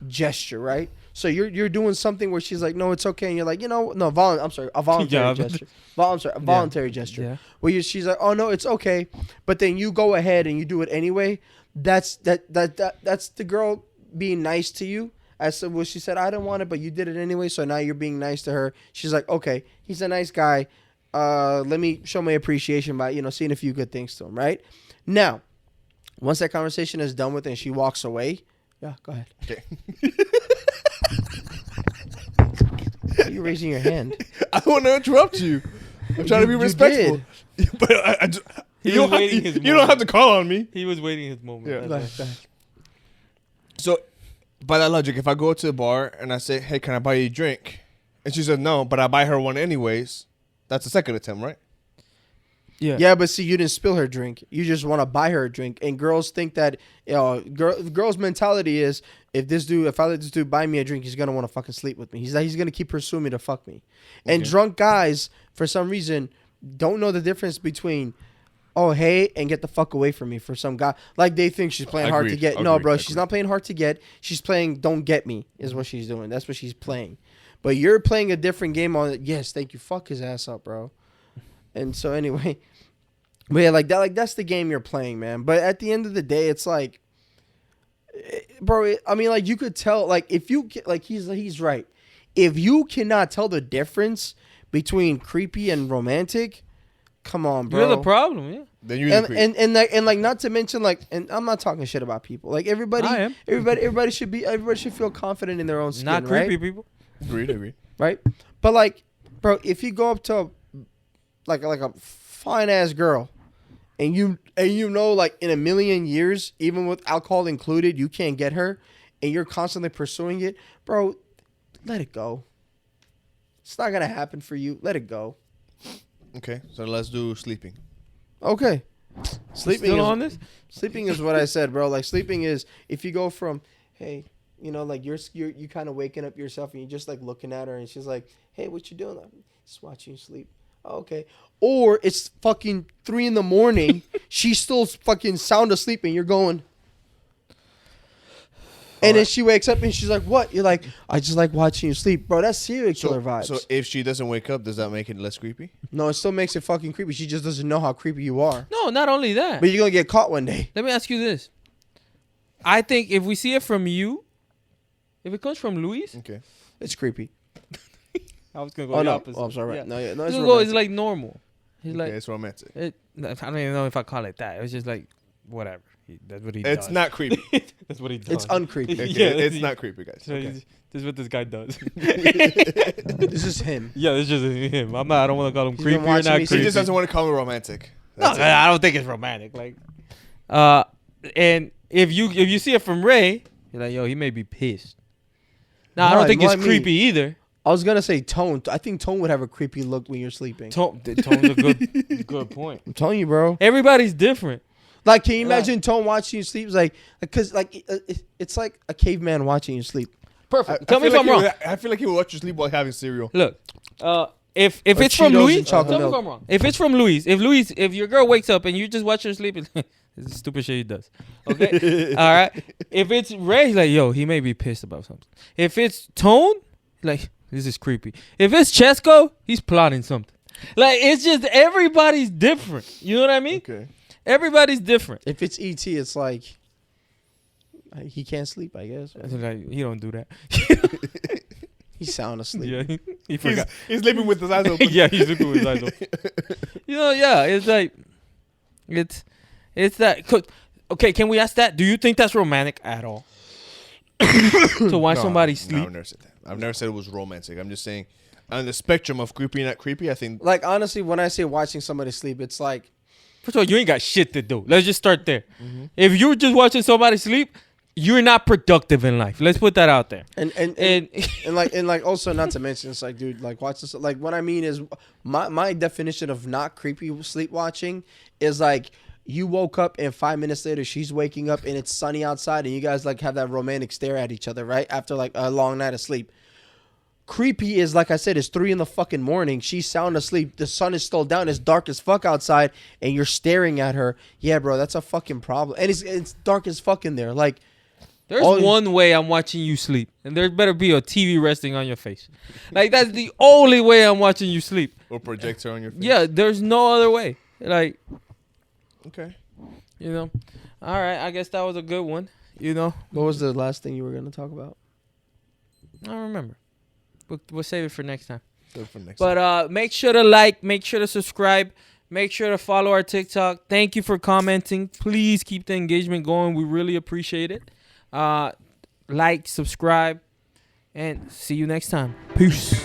gesture, right? So you're doing something where she's like, no, it's okay. And you're like, a voluntary gesture. A voluntary gesture. Yeah. Where she's like, oh, no, it's okay. But then you go ahead and you do it anyway. That's the girl being nice to you. Well, she said, I didn't want it, but you did it anyway. So now you're being nice to her. She's like, okay, he's a nice guy. Let me show my appreciation by, saying a few good things to him, right? Now, once that conversation is done with and she walks away, yeah, go ahead. Okay. Why are you raising your hand? I don't want to interrupt you. I'm trying to be respectful. But you don't have to call on me. He was waiting his moment. Yeah. Go ahead. So, by that logic, if I go to the bar and I say, "Hey, can I buy you a drink?" and she said no, but I buy her one anyways, that's the second attempt, right? Yeah. Yeah, but see, you didn't spill her drink. You just want to buy her a drink, and girls think that, girls' mentality is if I let this dude buy me a drink, he's gonna want to fucking sleep with me. He's gonna keep pursuing me to fuck me. And drunk guys, for some reason, don't know the difference between, oh hey, and get the fuck away from me. For some guy, like they think she's playing hard to get. No, bro, she's not playing hard to get. She's playing don't get me is what she's doing. That's what she's playing. But you're playing a different game on it. Yes, thank you. Fuck his ass up, bro. And so anyway, but yeah, that's the game you're playing, man. But at the end of the day, it's like, bro, I mean, like you could tell, like if you like he's right. If you cannot tell the difference between creepy and romantic, come on, bro. You're the problem, yeah. Then you're the creep. And like not to mention like, and I'm not talking shit about people. Like everybody should feel confident in their own skin, not creepy right? people. Agreed. Right? But like, bro, if you go up to like a fine ass girl and you know like in a million years, even with alcohol included, you can't get her and you're constantly pursuing it, bro, let it go. It's not gonna happen for you. Let it go. Okay, so let's do sleeping. Okay. Sleeping Still on this? Sleeping is what I said, bro. Like sleeping is if you go from, hey, you know, like you're kind of waking up yourself and you're just like looking at her and she's like, hey, what you doing? Like, just watching you sleep. Oh, okay. Or it's fucking 3 a.m. She's still fucking sound asleep and you're going. And then she wakes up and she's like, what? You're like, I just like watching you sleep. Bro, that's serial killer vibes. So if she doesn't wake up, does that make it less creepy? No, it still makes it fucking creepy. She just doesn't know how creepy you are. No, not only that. But you're going to get caught one day. Let me ask you this. I think if we see it from you, if it comes from Luis, Okay. It's creepy. I was going to go the opposite. Oh, I'm sorry. Yeah. No, It's, romantic. it's like normal. He's like, It's romantic. I don't even know if I call it that. It was just like, whatever. That's what he does. It's not creepy. That's what he does. It's uncreepy. Okay, Yeah, it's not creepy, guys. So Okay. this is what this guy does. This is him. Yeah, it's just him. I don't want to call him He's creepy been or watching not me creepy. He just doesn't want to call me romantic. No, That's it. I don't think it's romantic. Like, and if you see it from Ray, you're like, yo, he may be pissed. Now I don't think it's creepy either. I was gonna say Tone. I think Tone would have a creepy look when you're sleeping. Tone's a good point. I'm telling you, bro. Everybody's different. Like, can you imagine Tone watching you sleep? It's like, because like it's like a caveman watching you sleep. Perfect. Tell me if I'm wrong. I feel like he will watch you sleep while having cereal. Look, if it's Cheetos from and Luis, tell chocolate me if milk. I'm wrong. If it's from Luis, if your girl wakes up and you just watch her sleep, this is stupid shit he does. Okay, all right. If it's Ray, he's like, yo, he may be pissed about something. If it's Tone, like, this is creepy. If it's Chesco, he's plotting something. Like, it's just everybody's different. You know what I mean? Okay. Everybody's different. If it's ET, it's like he can't sleep. I guess Like, he don't do that. he's sound asleep. Yeah, he forgot. He's sleeping with his eyes open. Yeah, he's looking with his eyes open. You know, yeah, it's like, it's that. Okay, can we ask that? Do you think that's romantic at all? To watch somebody sleep? No, I've never said that. I've never said it was romantic. I'm just saying, on the spectrum of creepy and not creepy, I think. Like, honestly, when I say watching somebody sleep, it's like, First of all, you ain't got shit to do. Let's just start there. Mm-hmm. If you're just watching somebody sleep, you're not productive in life. Let's put that out there. And like also not to mention, it's like, dude, like watch this. Like what I mean is, my definition of not creepy sleep watching is like, you woke up and 5 minutes later she's waking up and it's sunny outside and you guys like have that romantic stare at each other, right? After like a long night of sleep. Creepy is, like I said, it's 3 a.m. She's sound asleep. The sun is still down. It's dark as fuck outside and you're staring at her. Yeah, bro, that's a fucking problem. And it's dark as fuck in there. Like, there's one way I'm watching you sleep, and there better be a TV resting on your face. Like, that's the only way I'm watching you sleep. Or projector on your face. Yeah, there's no other way. Like, okay. You know. All right, I guess that was a good one. You know. What was the last thing you were going to talk about? I don't remember. We'll save it for next time. But make sure to like, make sure to subscribe, make sure to follow our TikTok. Thank you for commenting. Please keep the engagement going. We really appreciate it. Like, subscribe, and see you next time. Peace.